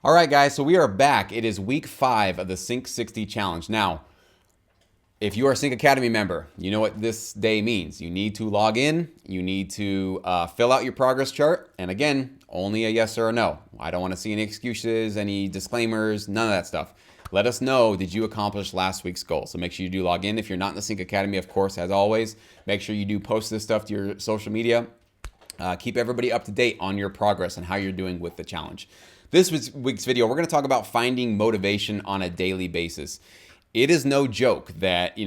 All right, guys, so we are back. It is week 5 of the Sync 60 challenge. Now, if you are a Sync Academy member, you know what this day means. You need to log in, you need to fill out your progress chart, and again, only a yes or a no. I don't want to see any excuses, any disclaimers, none of that stuff. Let us know, did you accomplish last week's goal? So make sure you do log in. If you're not in the Sync Academy, of course, as always, make sure you do post this stuff to your social media. Keep everybody up to date on your progress and how you're doing with the challenge. This week's video, we're going to talk about finding motivation on a daily basis. It is no joke that,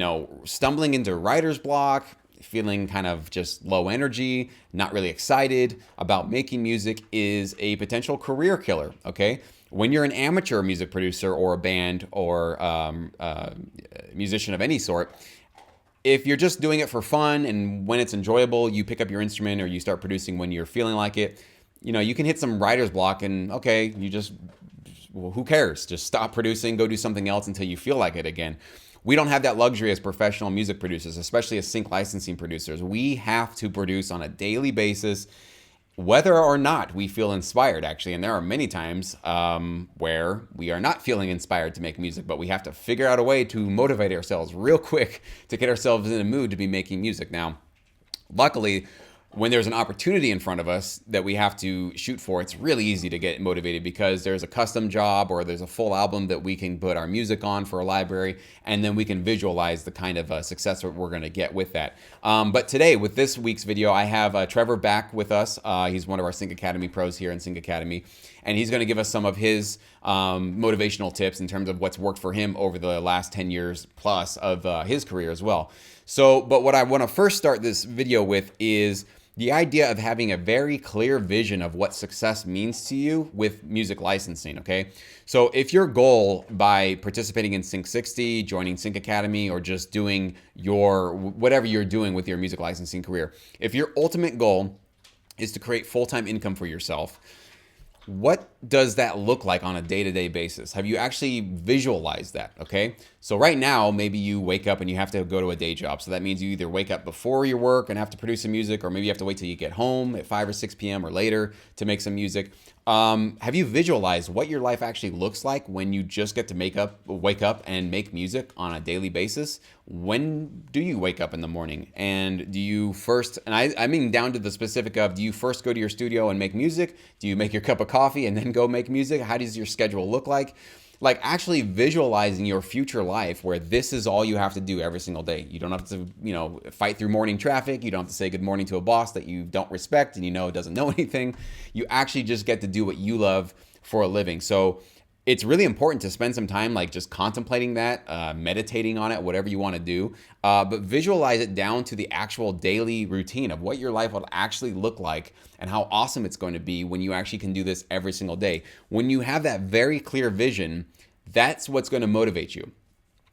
stumbling into writer's block, feeling kind of just low energy, not really excited about making music is a potential career killer, okay? When you're an amateur music producer or a band or musician of any sort, if you're just doing it for fun and when it's enjoyable, you pick up your instrument or you start producing when you're feeling like it, you can hit some writer's block and okay, well, who cares? Just stop producing, go do something else until you feel like it again. We don't have that luxury as professional music producers, especially as sync licensing producers. We have to produce on a daily basis, whether or not we feel inspired, actually. And there are many times where we are not feeling inspired to make music, but we have to figure out a way to motivate ourselves real quick to get ourselves in a mood to be making music. Now, luckily, when there's an opportunity in front of us that we have to shoot for, it's really easy to get motivated because there's a custom job or there's a full album that we can put our music on for a library, and then we can visualize the kind of success that we're going to get with that. But today, with this week's video, I have Trevor back with us. He's one of our Sync Academy pros here in Sync Academy, and he's going to give us some of his motivational tips in terms of what's worked for him over the last 10 years plus of his career as well. But what I want to first start this video with is the idea of having a very clear vision of what success means to you with music licensing, okay? So if your goal by participating in Sync 60, joining Sync Academy, or just doing whatever you're doing with your music licensing career, if your ultimate goal is to create full-time income for yourself, what does that look like on a day-to-day basis? Have you actually visualized that, okay? So right now, maybe you wake up and you have to go to a day job. So that means you either wake up before your work and have to produce some music, or maybe you have to wait till you get home at 5 or 6 p.m. or later to make some music. Have you visualized what your life actually looks like when you just get to wake up and make music on a daily basis? When do you wake up in the morning? And do you first, and I mean down to the specific of, do you first go to your studio and make music? Do you make your cup of coffee and then go make music? How does your schedule look like? Like actually visualizing your future life where this is all you have to do every single day. You don't have to, fight through morning traffic. You don't have to say good morning to a boss that you don't respect and doesn't know anything. You actually just get to do what you love for a living. So it's really important to spend some time like just contemplating that, meditating on it, whatever you want to do, but visualize it down to the actual daily routine of what your life will actually look like and how awesome it's going to be when you actually can do this every single day. When you have that very clear vision, that's what's going to motivate you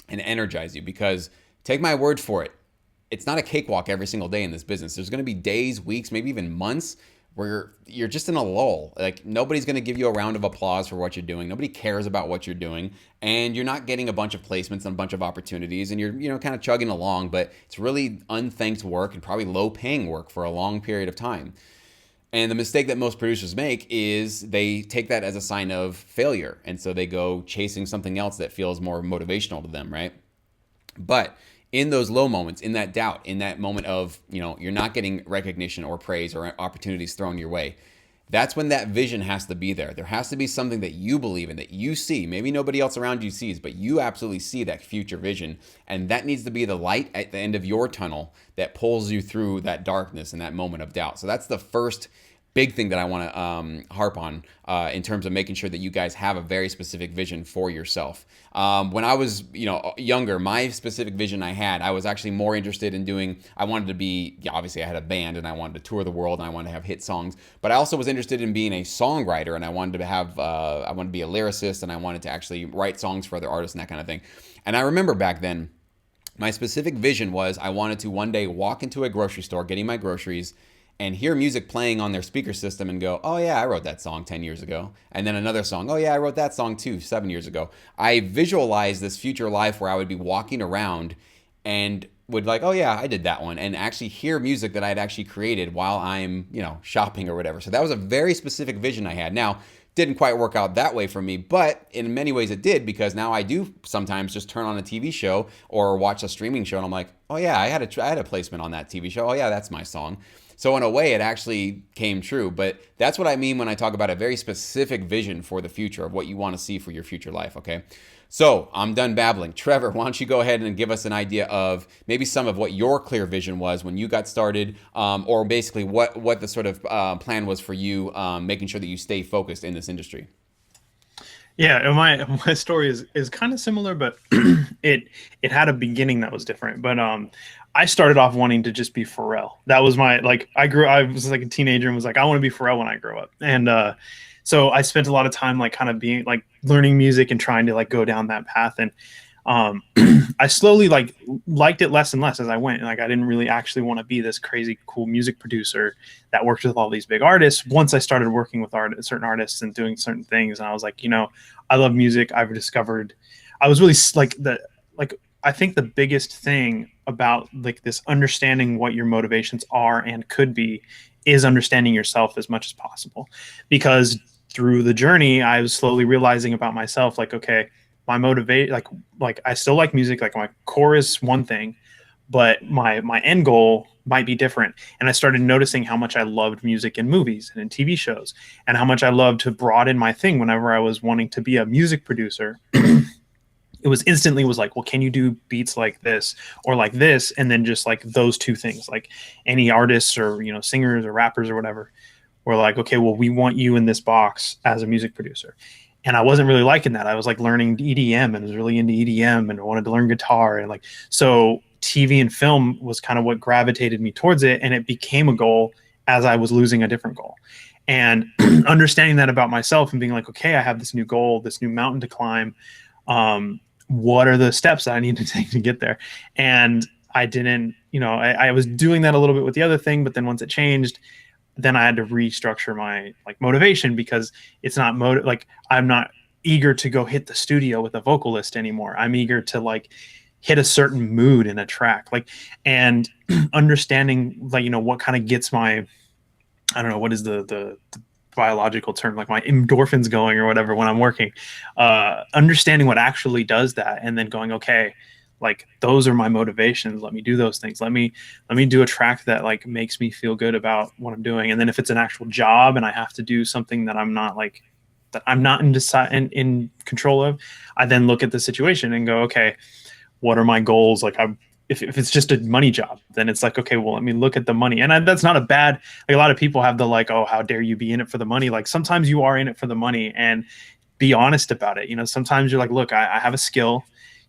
and energize you, because take my word for it, it's not a cakewalk every single day in this business. There's going to be days, weeks, maybe even months where you're just in a lull. Like nobody's going to give you a round of applause for what you're doing. Nobody cares about what you're doing, and you're not getting a bunch of placements and a bunch of opportunities, and you're kind of chugging along, but it's really unthanked work and probably low paying work for a long period of time. And the mistake that most producers make is they take that as a sign of failure, and so they go chasing something else that feels more motivational to them, right? But in those low moments, in that doubt, in that moment of, you're not getting recognition or praise or opportunities thrown your way, that's when that vision has to be there. There has to be something that you believe in, that you see. Maybe nobody else around you sees, but you absolutely see that future vision. And that needs to be the light at the end of your tunnel that pulls you through that darkness and that moment of doubt. So that's the first big thing that I want to harp on in terms of making sure that you guys have a very specific vision for yourself. When I was, younger, my specific vision I was actually more interested in I wanted to be, obviously I had a band and I wanted to tour the world and I wanted to have hit songs, but I also was interested in being a songwriter, and I wanted to be a lyricist, and I wanted to actually write songs for other artists and that kind of thing. And I remember back then, my specific vision was I wanted to one day walk into a grocery store, getting my groceries, and hear music playing on their speaker system and go, oh yeah, I wrote that song 10 years ago. And then another song, oh yeah, I wrote that song too 7 years ago. I visualized this future life where I would be walking around and would like, oh yeah, I did that one, and actually hear music that I'd actually created while I'm, shopping or whatever. So that was a very specific vision I had. Now, Didn't quite work out that way for me, but in many ways it did, because now I do sometimes just turn on a TV show or watch a streaming show and I'm like, oh yeah, I had a placement on that TV show. Oh yeah, that's my song. So in a way, it actually came true. But that's what I mean when I talk about a very specific vision for the future of what you want to see for your future life, okay? So I'm done babbling. Trevor, why don't you go ahead and give us an idea of maybe some of what your clear vision was when you got started, or basically what the sort of plan was for you, making sure that you stay focused in this industry. Yeah, and my story is kind of similar, but it had a beginning that was different. But I started off wanting to just be Pharrell. That was my like I was like a teenager and was like I want to be Pharrell when I grow up. And so I spent a lot of time like kind of being like learning music and trying to like go down that path. And um I slowly like liked it less and less as I went. Like I didn't really actually want to be this crazy cool music producer that worked with all these big artists. Once I started working with certain artists and doing certain things, and I was like, I love music. I've discovered I was really like I think the biggest thing about like this understanding what your motivations are and could be is understanding yourself as much as possible. Because through the journey, I was slowly realizing about myself, like, okay, my motivate like I still like music, like my core is one thing, but my end goal might be different. And I started noticing how much I loved music in movies and in TV shows, and how much I loved to broaden my thing whenever I was wanting to be a music producer. It was instantly was like, well, can you do beats like this or like this? And then just like those two things, like any artists or, singers or rappers or whatever, were like, okay, well, we want you in this box as a music producer. And I wasn't really liking that. I was like learning EDM and was really into EDM and wanted to learn guitar. And like, so TV and film was kind of what gravitated me towards it. And it became a goal as I was losing a different goal. And understanding that about myself and being like, okay, I have this new goal, this new mountain to climb. What are the steps that I need to take to get there? And I didn't, I was doing that a little bit with the other thing, but then once it changed, then I had to restructure my like motivation, because it's not like I'm not eager to go hit the studio with a vocalist anymore. I'm eager to like hit a certain mood in a track, like, and understanding like, what kind of gets my, I don't know, what is the biological term, like my endorphins going or whatever when I'm working, understanding what actually does that, and then going, okay, like those are my motivations. Let me do those things. Let me do a track that like makes me feel good about what I'm doing. And then if it's an actual job and I have to do something that I'm not in control of, I then look at the situation and go, okay, what are my goals? Like if it's just a money job, then it's like, okay, well, let me look at the money. And that's not a bad, like a lot of people have the like, oh, how dare you be in it for the money? Like sometimes you are in it for the money, and be honest about it. Sometimes you're like, look, I have a skill,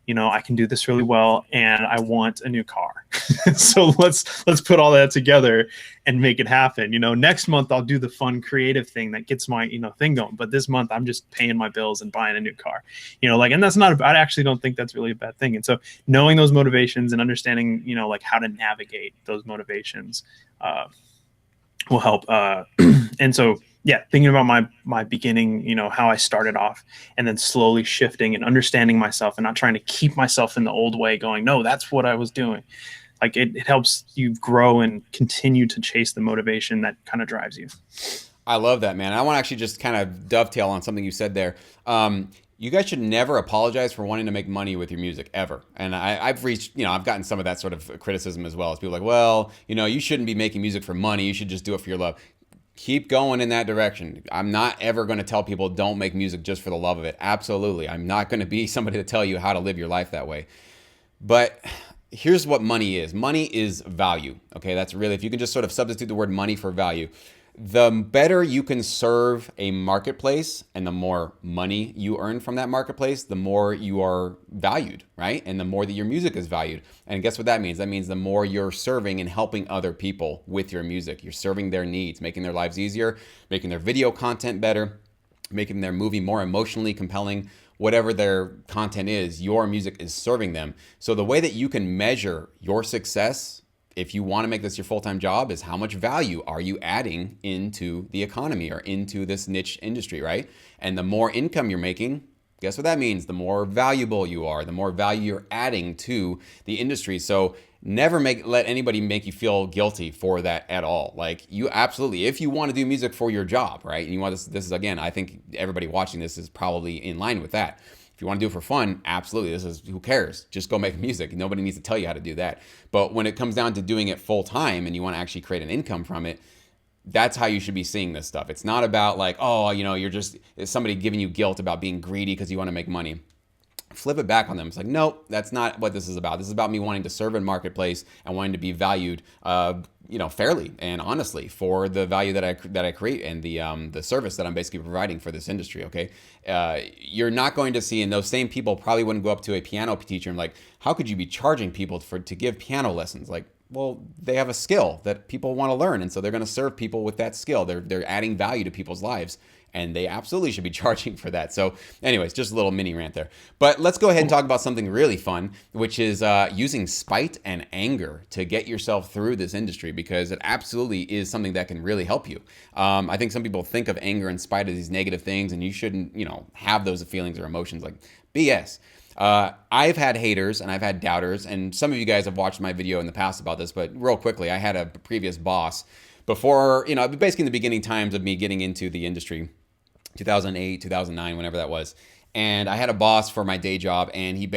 I can do this really well, and I want a new car. So let's put all that together and make it happen. Next month I'll do the fun creative thing that gets my, thing going. But this month I'm just paying my bills and buying a new car, and that's not, I actually don't think that's really a bad thing. And so knowing those motivations and understanding, like how to navigate those motivations will help. And so, yeah, thinking about my beginning, how I started off, and then slowly shifting and understanding myself and not trying to keep myself in the old way going, no, that's what I was doing. Like it helps you grow and continue to chase the motivation that kind of drives you. I love that, man. I want to actually just kind of dovetail on something you said there. You guys should never apologize for wanting to make money with your music ever. And I've reached, I've gotten some of that sort of criticism as well, as people like, well, you shouldn't be making music for money. You should just do it for your love. Keep going in that direction. I'm not ever going to tell people don't make music just for the love of it. Absolutely. I'm not going to be somebody to tell you how to live your life that way. But here's what money is. Money is value. Okay, that's really, if you can just sort of substitute the word money for value, the better you can serve a marketplace and the more money you earn from that marketplace, the more you are valued, right? And the more that your music is valued. And guess what that means? That means the more you're serving and helping other people with your music. You're serving their needs, making their lives easier, making their video content better, making their movie more emotionally compelling. Whatever their content is, your music is serving them. So the way that you can measure your success, if you want to make this your full-time job, is how much value are you adding into the economy or into this niche industry, right? And the more income you're making, Guess what that means? The more valuable you are, the more value you're adding to the industry. So never let anybody make you feel guilty for that at all. Like, you absolutely, if you want to do music for your job, right? And you want this is, again, I think everybody watching this is probably in line with that. If you want to do it for fun, absolutely. This is, who cares? Just go make music. Nobody needs to tell you how to do that. But when it comes down to doing it full time and you want to actually create an income from it, that's how you should be seeing this stuff. It's not about like, oh, you're just somebody giving you guilt about being greedy because you want to make money. Flip it back on them. It's like, nope, that's not what this is about. This is about me wanting to serve a marketplace and wanting to be valued, fairly and honestly for the value that I create and the service that I'm basically providing for this industry. Okay, you're not going to see, and those same people probably wouldn't go up to a piano teacher and like, how could you be charging people to give piano lessons? Like, well, they have a skill that people want to learn, and so they're going to serve people with that skill. They're adding value to people's lives, and they absolutely should be charging for that. So anyways, just a little mini rant there. But let's go ahead and talk about something really fun, which is using spite and anger to get yourself through this industry, because it absolutely is something that can really help you. I think some people think of anger and spite as these negative things, and you shouldn't, have those feelings or emotions. Like, BS. I've had haters and I've had doubters, and some of you guys have watched my video in the past about this, but real quickly, I had a previous boss before, basically in the beginning times of me getting into the industry, 2008, 2009, whenever that was. And I had a boss for my day job, and he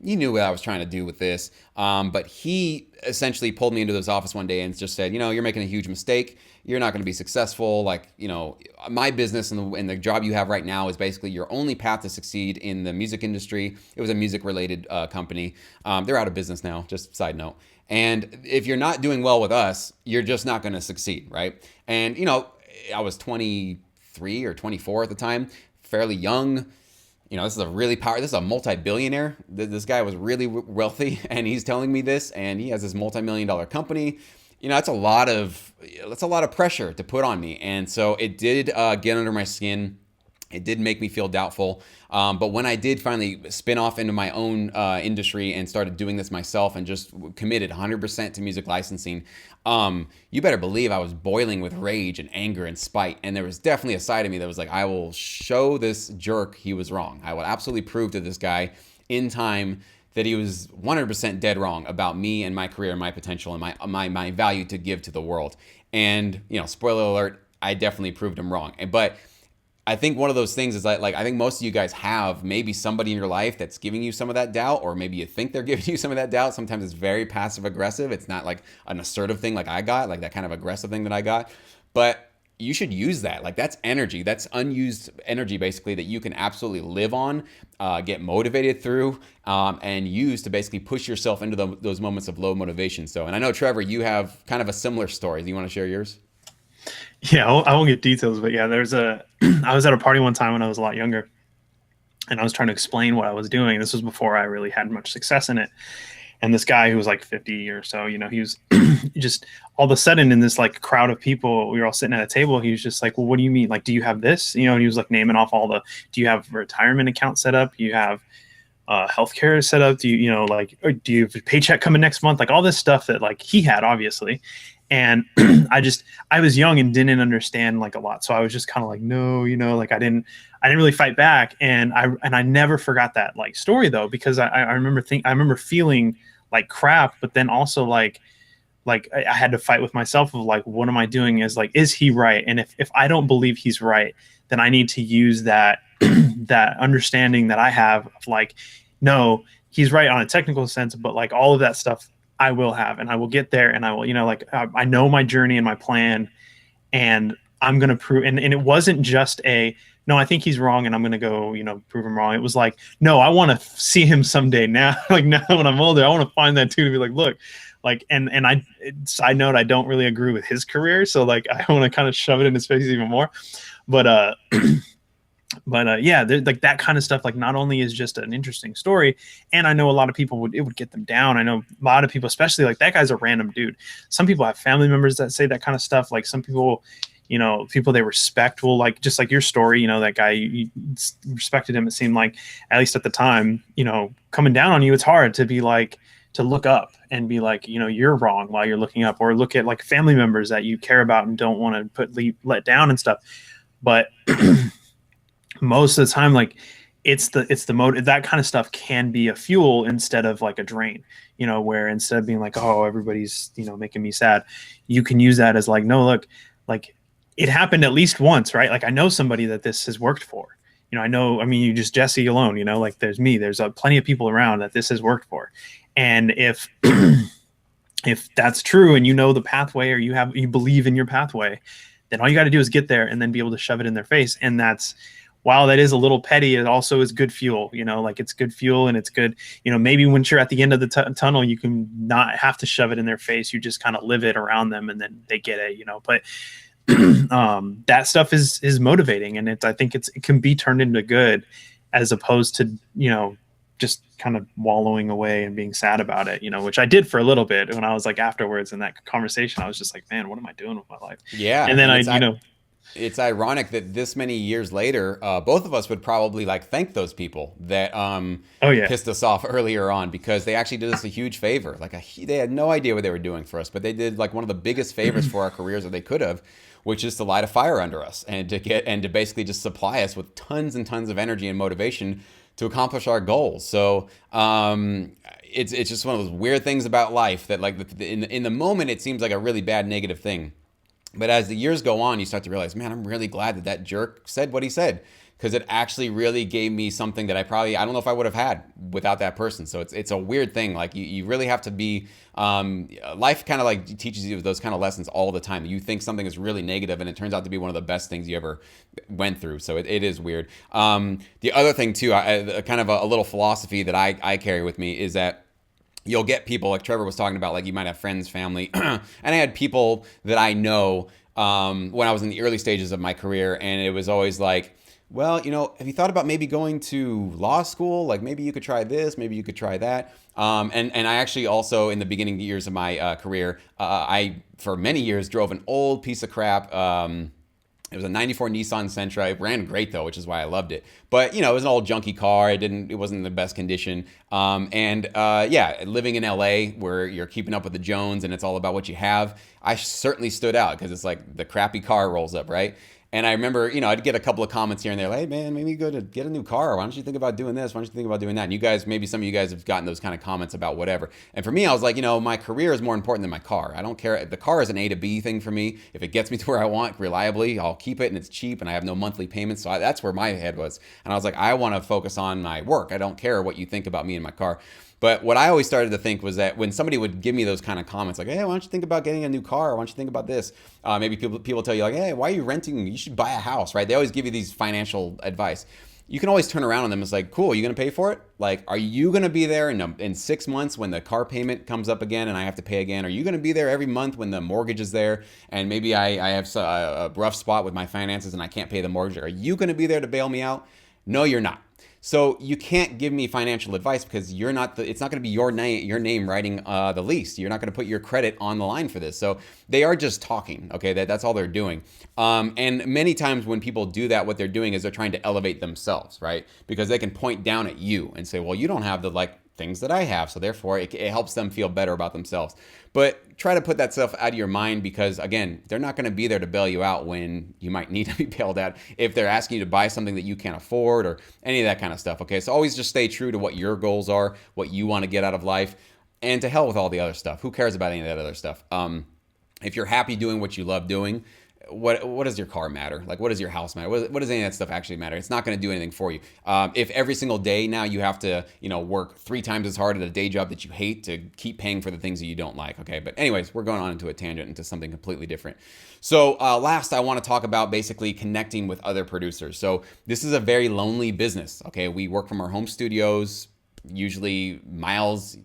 knew what I was trying to do with this. But he essentially pulled me into his office one day and just said, you're making a huge mistake. You're not going to be successful. Like, my business and the job you have right now is basically your only path to succeed in the music industry. It was a music related company. They're out of business now, just side note. And if you're not doing well with us, you're just not going to succeed, right? And, I was 23 or 24 at the time, fairly young. This is a multi-billionaire. This guy was really wealthy, and he's telling me this, and he has this multi-million-dollar company. That's a lot of pressure to put on me. And so it did get under my skin. It did make me feel doubtful. But when I did finally spin off into my own industry and started doing this myself and just committed 100% to music licensing, you better believe I was boiling with rage and anger and spite. And there was definitely a side of me that was like, I will show this jerk he was wrong. I will absolutely prove to this guy in time that he was 100% dead wrong about me and my career and my potential and my value to give to the world. And, spoiler alert, I definitely proved him wrong. But I think one of those things is like I think most of you guys have maybe somebody in your life that's giving you some of that doubt, or maybe you think they're giving you some of that doubt. Sometimes it's very passive aggressive. It's not like an assertive thing like I got, like that kind of aggressive thing that I got. But you should use that. Like, that's energy. That's unused energy, basically, that you can absolutely live on, get motivated through, and use to basically push yourself into those moments of low motivation. So, and I know, Trevor, you have kind of a similar story. Do you want to share yours? Yeah, I won't get details, but yeah, I was at a party one time when I was a lot younger, and I was trying to explain what I was doing. This was before I really had much success in it. And this guy who was like 50 or so, he was just all of a sudden in this like crowd of people, we were all sitting at a table. He was just like, well, what do you mean? Like, do you have this? And he was like naming off do you have a retirement account set up? Do you have healthcare set up? Do you, or do you have a paycheck coming next month? Like all this stuff that like he had, obviously. And I was young and didn't understand like a lot. So I was just kind of like, no, like I didn't really fight back. And I never forgot that like story though, because I remember feeling like crap, but then also like I had to fight with myself of like, what am I doing? Is he right? And if I don't believe he's right, then I need to use that, that understanding that I have of like, no, he's right on a technical sense, but like all of that stuff I will have, and I will get there, and I will, I know my journey and my plan, and I'm going to prove, and it wasn't just no, I think he's wrong and I'm going to go, prove him wrong. It was like, no, I want to see him someday now, like now when I'm older, I want to find that too, to be like, look, like, and side note, I don't really agree with his career. So like, I want to kind of shove it in his face even more, but, yeah, like that kind of stuff, like not only is just an interesting story, and I know a lot of people it would get them down. I know a lot of people, especially like that guy's a random dude. Some people have family members that say that kind of stuff. Like some people, people they respect will like, just like your story, that guy, you respected him. It seemed like, at least at the time, coming down on you, it's hard to be like, to look up and be like, you're wrong while you're looking up, or look at like family members that you care about and don't want to let down and stuff. But most of the time, like it's the mode that kind of stuff can be a fuel instead of like a drain, where instead of being like, oh, everybody's making me sad, you can use that as like, no, look, like it happened at least once, right? Like I know somebody that this has worked for. I know, I mean, you just Jesse alone, like there's me, there's plenty of people around that this has worked for. And if that's true and the pathway, or you believe in your pathway, then all you got to do is get there and then be able to shove it in their face. And that's, while that is a little petty, it also is good fuel. Like it's good fuel, and it's good. Maybe when you're at the end of the tunnel, you can not have to shove it in their face. You just kind of live it around them, and then they get it. But that stuff is motivating, and I think it can be turned into good, as opposed to just kind of wallowing away and being sad about it. Which I did for a little bit when I was like afterwards in that conversation. I was just like, man, what am I doing with my life? Yeah, And then it's ironic that this many years later, both of us would probably like thank those people that oh yeah, pissed us off earlier on, because they actually did us a huge favor. Like they had no idea what they were doing for us, but they did like one of the biggest favors for our careers that they could have, which is to light a fire under us and to basically just supply us with tons and tons of energy and motivation to accomplish our goals. So it's just one of those weird things about life that like in the moment it seems like a really bad negative thing. But as the years go on, you start to realize, man, I'm really glad that jerk said what he said, because it actually really gave me something that I don't know if I would have had without that person. So it's a weird thing. Like you really have to be, life kind of like teaches you those kind of lessons all the time. You think something is really negative and it turns out to be one of the best things you ever went through. So it is weird. The other thing too, kind of a little philosophy that I carry with me is that you'll get people like Trevor was talking about, like you might have friends, family, and I had people that I know when I was in the early stages of my career, and it was always like, well, have you thought about maybe going to law school? Like maybe you could try this, maybe you could try that. And I actually also, in the beginning years of my career, I for many years drove an old piece of crap. It was a 94 Nissan Sentra. It ran great though, which is why I loved it. But it was an old junky car. It wasn't in the best condition. Yeah, living in LA where you're keeping up with the Jones and it's all about what you have, I certainly stood out because it's like the crappy car rolls up, right? And I remember, I'd get a couple of comments here and there, like, hey man, maybe you go to get a new car. Why don't you think about doing this? Why don't you think about doing that? And you guys, maybe some of you guys have gotten those kind of comments about whatever. And for me, I was like, my career is more important than my car. I don't care. The car is an A to B thing for me. If it gets me to where I want reliably, I'll keep it, and it's cheap and I have no monthly payments. So that's where my head was. And I was like, I want to focus on my work. I don't care what you think about me and my car. But what I always started to think was that when somebody would give me those kind of comments, like, hey, why don't you think about getting a new car? Why don't you think about this? Maybe people tell you like, hey, why are you renting? You should buy a house, right? They always give you these financial advice. You can always turn around on them. It's like, cool, are you going to pay for it? Like, are you going to be there in 6 months when the car payment comes up again and I have to pay again? Are you going to be there every month when the mortgage is there and maybe I have a rough spot with my finances and I can't pay the mortgage? Are you going to be there to bail me out? No, you're not. So you can't give me financial advice because it's not going to be your name writing the lease. You're not going to put your credit on the line for this. So they are just talking. Okay, that's all they're doing. And many times when people do that, what they're doing is they're trying to elevate themselves, right? Because they can point down at you and say, well, you don't have the things that I have. So therefore it helps them feel better about themselves. But try to put that stuff out of your mind because, again, they're not going to be there to bail you out when you might need to be bailed out if they're asking you to buy something that you can't afford or any of that kind of stuff. Okay, so always just stay true to what your goals are, what you want to get out of life, and to hell with all the other stuff. Who cares about any of that other stuff? If you're happy doing what you love doing, what does your car matter? Like, what does your house matter? What does any of that stuff actually matter? It's not going to do anything for you. If every single day now you have to, work 3 times as hard at a day job that you hate to keep paying for the things that you don't like. Okay. But anyways, we're going on into a tangent into something completely different. So last, I want to talk about basically connecting with other producers. So this is a very lonely business. Okay. We work from our home studios, usually miles,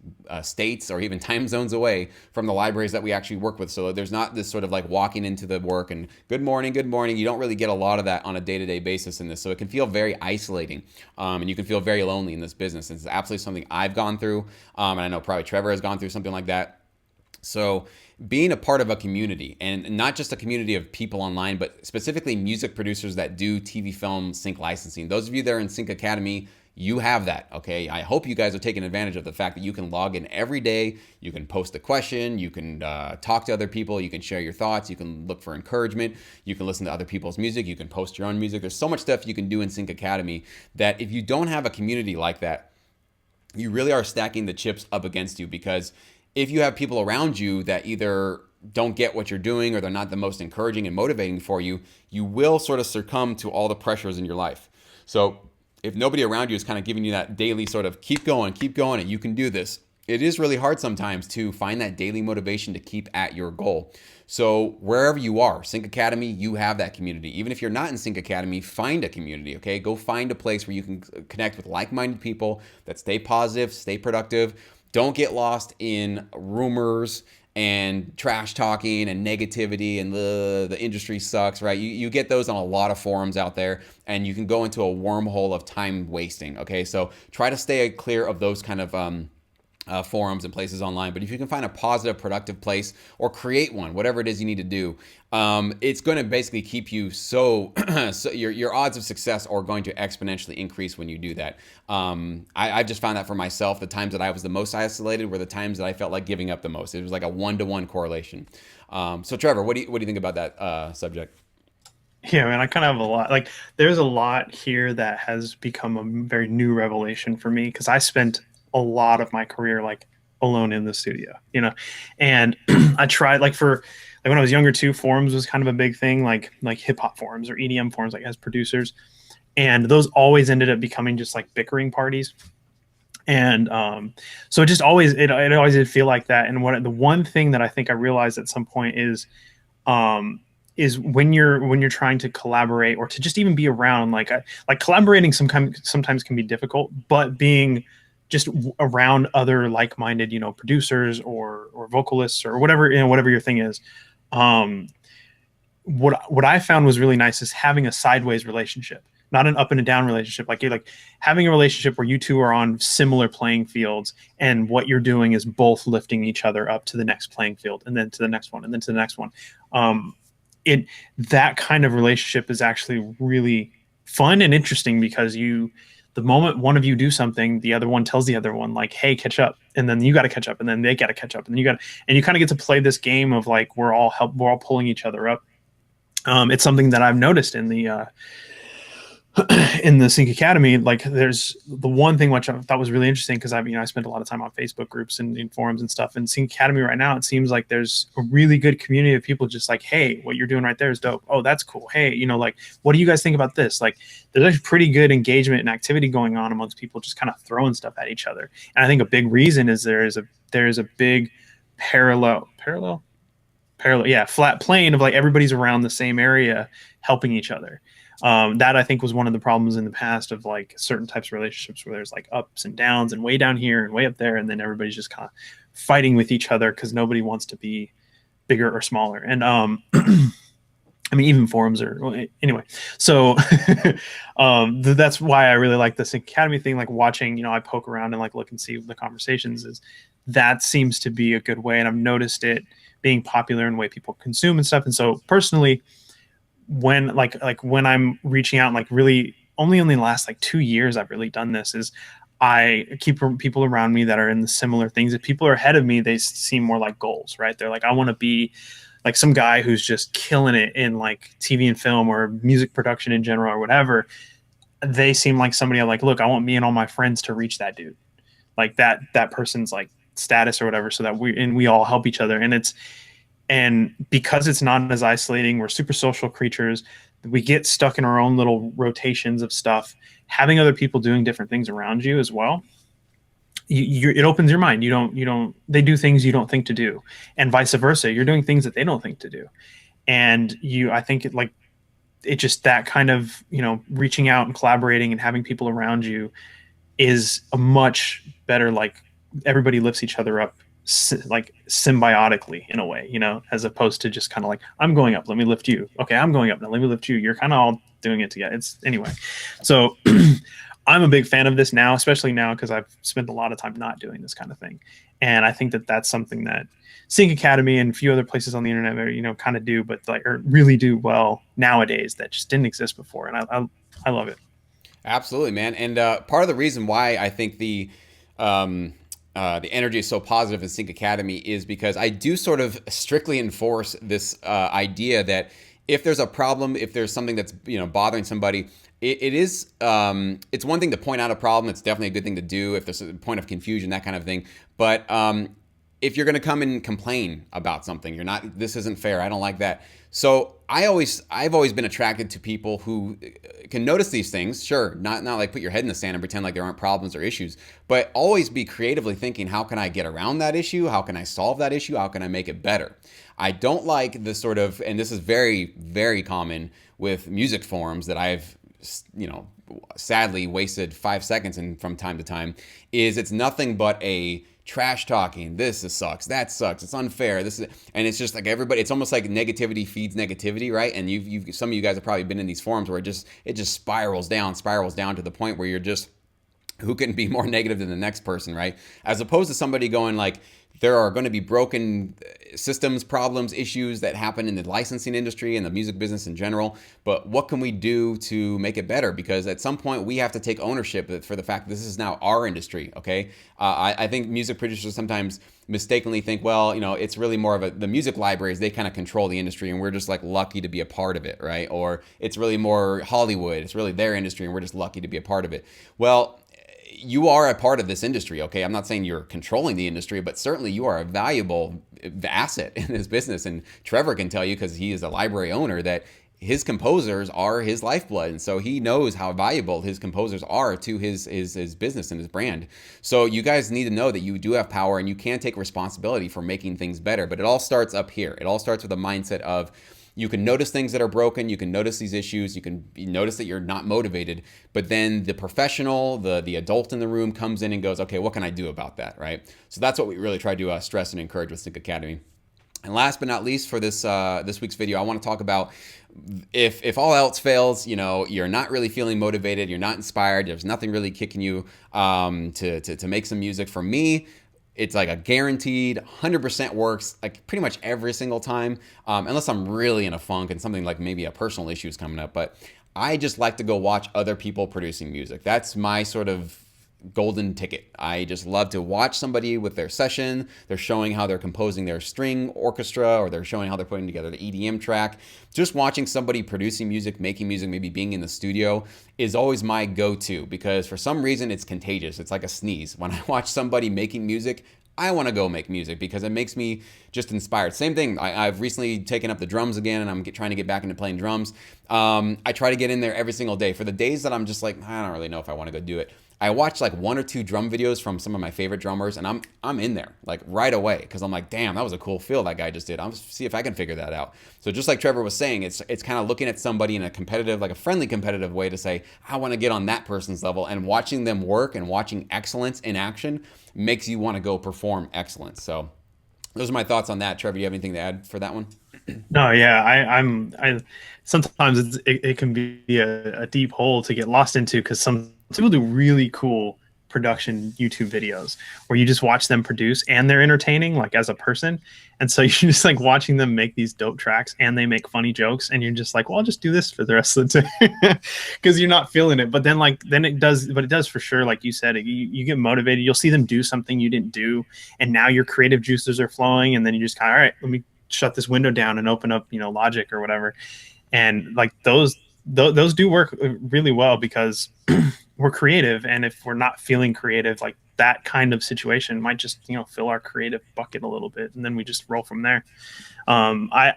states, or even time zones away from the libraries that we actually work with. So there's not this sort of like walking into the work and good morning, good morning. You don't really get a lot of that on a day-to-day basis in this. So it can feel very isolating, and you can feel very lonely in this business. It's absolutely something I've gone through, and I know probably Trevor has gone through something like that. So being a part of a community, and not just a community of people online, but specifically music producers that do TV film sync licensing. Those of you that are in Sync Academy, You have that, okay? I hope you guys are taking advantage of the fact that you can log in every day. You can post a question. You can talk to other people. You can share your thoughts. You can look for encouragement. You can listen to other people's music. You can post your own music. There's so much stuff you can do in Sync Academy that if you don't have a community like that, you really are stacking the chips up against you, because if you have people around you that either don't get what you're doing or they're not the most encouraging and motivating for you, you will sort of succumb to all the pressures in your life. So if nobody around you is kind of giving you that daily sort of keep going, and you can do this, it is really hard sometimes to find that daily motivation to keep at your goal. So wherever you are, Sync Academy, you have that community. Even if you're not in Sync Academy, find a community, okay? Go find a place where you can connect with like-minded people that stay positive, stay productive. Don't get lost in rumors and trash talking and negativity and the industry sucks, right? You get those on a lot of forums out there, and you can go into a wormhole of time wasting, okay? So try to stay clear of those kind of forums and places online. But if you can find a positive, productive place or create one, whatever it is you need to do, it's going to basically keep you so your odds of success are going to exponentially increase when you do that. I've just found that for myself. The times that I was the most isolated were the times that I felt like giving up the most. It was like a 1-to-1 correlation. So Trevor, what do you think about that subject? Yeah, man, I kind of have a lot. Like, there's a lot here that has become a very new revelation for me, because I spent a lot of my career like alone in the studio, and I tried like when I was younger too, forums was kind of a big thing, like hip hop forums or EDM forums, like as producers, and those always ended up becoming just like bickering parties. And so it always did feel like that. And the one thing that I think I realized at some point is when you're trying to collaborate or to just even be around, like collaborating sometimes can be difficult, but being just around other like-minded, producers or vocalists or whatever, whatever your thing is. What I found was really nice is having a sideways relationship, not an up and a down relationship. Like you're like having a relationship where you two are on similar playing fields, and what you're doing is both lifting each other up to the next playing field, and then to the next one, and then to the next one. That kind of relationship is actually really fun and interesting, because the moment one of you do something, the other one tells the other one like, hey, catch up, and then you got to catch up, and then they got to catch up, and then you kind of get to play this game of like we're all pulling each other up. It's something that I've noticed in the Sync Academy. Like, there's the one thing which I thought was really interesting, because I spent a lot of time on Facebook groups and in forums and stuff. And Sync Academy right now, it seems like there's a really good community of people just like, hey, what you're doing right there is dope. Oh, that's cool. Hey, like, what do you guys think about this? Like, there's actually pretty good engagement and activity going on amongst people just kind of throwing stuff at each other. And I think a big reason is there is a big parallel, yeah, flat plane of like everybody's around the same area helping each other. That I think was one of the problems in the past of like certain types of relationships where there's like ups and downs and way down here and way up there, and then everybody's just kind of fighting with each other because nobody wants to be bigger or smaller. And I mean, even forums are, well, anyway. So that's why I really like this Academy thing. Like watching, I poke around and like look and see the conversations. That seems to be a good way, and I've noticed it being popular in the way people consume and stuff. And so personally, when when I'm reaching out, and like really only in the last like 2 years I've really done this, is I keep people around me that are in the similar things. If people are ahead of me, they seem more like goals, right? They're like, I want to be like some guy who's just killing it in like TV and film or music production in general or whatever. They seem like somebody I'm like, look, I want me and all my friends to reach that dude, like that person's like status or whatever, so that we all help each other. And because it's not as isolating, we're super social creatures. We get stuck in our own little rotations of stuff. Having other people doing different things around you as well, it opens your mind. They do things you don't think to do, and vice versa. You're doing things that they don't think to do, and I think it just that kind of reaching out and collaborating and having people around you is a much better, like everybody lifts each other up like symbiotically in a way, as opposed to just kind of like, I'm going up, let me lift you. Okay, I'm going up now, let me lift you. You're kind of all doing it together. Anyway. So I'm a big fan of this now, especially now because I've spent a lot of time not doing this kind of thing. And I think that that's something that Sync Academy and a few other places on the internet are, kind of do, but like, or really do well nowadays, that just didn't exist before. And I love it. Absolutely, man. And part of the reason why I think the energy is so positive in Sync Academy is because I do sort of strictly enforce this idea that if there's a problem, if there's something that's bothering somebody, it is it's one thing to point out a problem. It's definitely a good thing to do if there's a point of confusion, that kind of thing. But if you're going to come and complain about something, you're not. This isn't fair. I don't like that. So I've always been attracted to people who can notice these things. Sure, not like put your head in the sand and pretend like there aren't problems or issues, but always be creatively thinking, how can I get around that issue? How can I solve that issue? How can I make it better? I don't like the sort of, and this is very, very common with music forums that I've, sadly wasted 5 seconds in from time to time, is it's nothing but a trash talking. This sucks. That sucks. It's unfair. And it's just like everybody. It's almost like negativity feeds negativity, right? And you've some of you guys have probably been in these forums where it just spirals down to the point where you're just, who can be more negative than the next person, right? As opposed to somebody going like, there are going to be broken systems, problems, issues that happen in the licensing industry and the music business in general. But what can we do to make it better? Because at some point we have to take ownership for the fact that this is now our industry. Okay, I think music producers sometimes mistakenly think, well, it's really more of the music libraries. They kind of control the industry, and we're just like lucky to be a part of it, right? Or it's really more Hollywood. It's really their industry, and we're just lucky to be a part of it. Well, you are a part of this industry, okay? I'm not saying you're controlling the industry, but certainly you are a valuable asset in this business. And Trevor can tell you, because he is a library owner, that his composers are his lifeblood. And so he knows how valuable his composers are to his business and his brand. So you guys need to know that you do have power and you can take responsibility for making things better. But it all starts up here. It all starts with a mindset of, you can notice things that are broken. You can notice these issues. You can notice that you're not motivated. But then the professional, the adult in the room comes in and goes, okay, what can I do about that, right? So that's what we really try to stress and encourage with Sync Academy. And last but not least, for this week's video, I want to talk about if all else fails, you're not really feeling motivated, you're not inspired, there's nothing really kicking you to make some music. For me, it's like a guaranteed 100% works like pretty much every single time, unless I'm really in a funk and something like maybe a personal issue is coming up. But I just like to go watch other people producing music. That's my sort of golden ticket. I just love to watch somebody with their session. They're showing how they're composing their string orchestra, or they're showing how they're putting together the EDM track. Just watching somebody producing music, making music, maybe being in the studio is always my go-to, because for some reason it's contagious. It's like a sneeze. When I watch somebody making music, I want to go make music because it makes me just inspired. Same thing. I've recently taken up the drums again, and I'm trying to get back into playing drums. I try to get in there every single day. For the days that I'm just like, I don't really know if I want to go do it, I watch like 1 or 2 drum videos from some of my favorite drummers, and I'm in there like right away, because I'm like, damn, that was a cool feel that guy just did. I'm see if I can figure that out. So just like Trevor was saying, it's kind of looking at somebody in a competitive, like a friendly competitive way to say, I want to get on that person's level, and watching them work and watching excellence in action makes you want to go perform excellence. So those are my thoughts on that. Trevor, do you have anything to add for that one? No, yeah, I sometimes it can be a deep hole to get lost into, because some people do really cool production YouTube videos where you just watch them produce and they're entertaining, like as a person. And so you're just like watching them make these dope tracks and they make funny jokes, and you're just like, well, I'll just do this for the rest of the time, because you're not feeling it. But then it does for sure. Like you said, you get motivated. You'll see them do something you didn't do, and now your creative juices are flowing. And then you just kind of, all right, let me shut this window down and open up, Logic or whatever. And like those do work really well, because we're creative. And if we're not feeling creative, like that kind of situation might just, fill our creative bucket a little bit. And then we just roll from there. I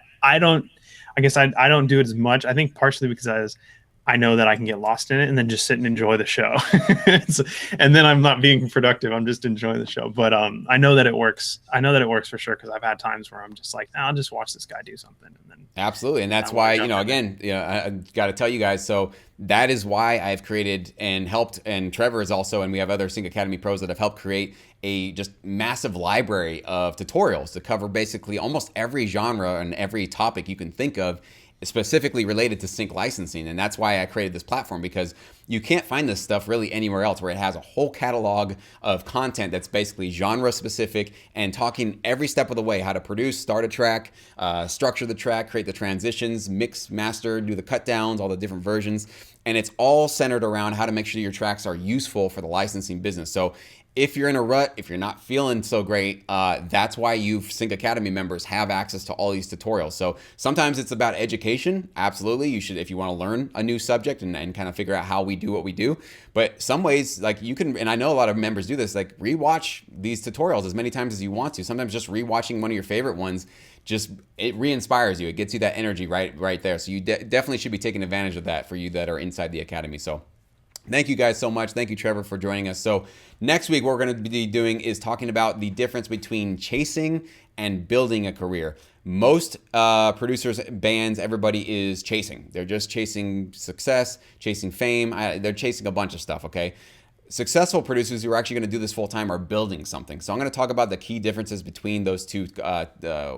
guess I don't do it as much. I think partially because I know that I can get lost in it and then just sit and enjoy the show. And then I'm not being productive. I'm just enjoying the show. But I know that it works. I know that it works for sure, because I've had times where I'm just like, I'll just watch this guy do something. And then absolutely. And that's why, again, I got to tell you guys. So that is why I've created and helped, and Trevor is also, and we have other Sync Academy pros that have helped create a just massive library of tutorials to cover basically almost every genre and every topic you can think of, specifically related to sync licensing. And that's why I created this platform, because You can't find this stuff really anywhere else, where it has a whole catalog of content that's basically genre specific and talking every step of the way: how to produce, start a track, structure the track, create the transitions, mix, master, do the cut downs, all the different versions. And it's all centered around how to make sure your tracks are useful for the licensing business. So if you're in a rut, if you're not feeling so great, that's why you Sync Academy members have access to all these tutorials. So sometimes it's about education. Absolutely. You should, if you want to learn a new subject and kind of figure out how we do what we do. But some ways, like you can, and I know a lot of members do this, like rewatch these tutorials as many times as you want to. Sometimes just rewatching one of your favorite ones, it re-inspires you. It gets you that energy right there. So you definitely should be taking advantage of that for you that are inside the academy. So thank you guys so much. Thank you, Trevor, for joining us. So next week, what we're going to be doing is talking about the difference between chasing and building a career. Most producers, bands, everybody is chasing. They're just chasing success, chasing fame. They're chasing a bunch of stuff, okay? Successful producers who are actually going to do this full time are building something. So I'm going to talk about the key differences between those two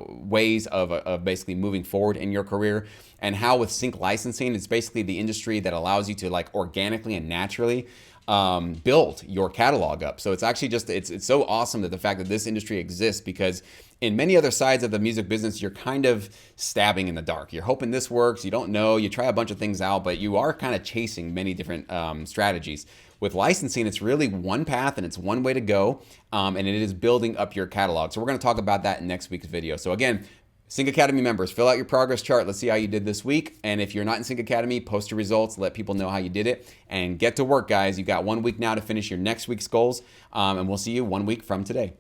ways of basically moving forward in your career, and how with sync licensing, it's basically the industry that allows you to like organically and naturally build your catalog up. So it's actually just, it's so awesome that the fact that this industry exists, because in many other sides of the music business, you're kind of stabbing in the dark. You're hoping this works. You don't know. You try a bunch of things out, but you are kind of chasing many different strategies. With licensing, it's really one path and it's one way to go, and it is building up your catalog. So we're going to talk about that in next week's video. So again, Sync Academy members, fill out your progress chart. Let's see how you did this week. And if you're not in Sync Academy, post your results. Let people know how you did it. And get to work, guys. You've got 1 week now to finish your next week's goals. And we'll see you 1 week from today.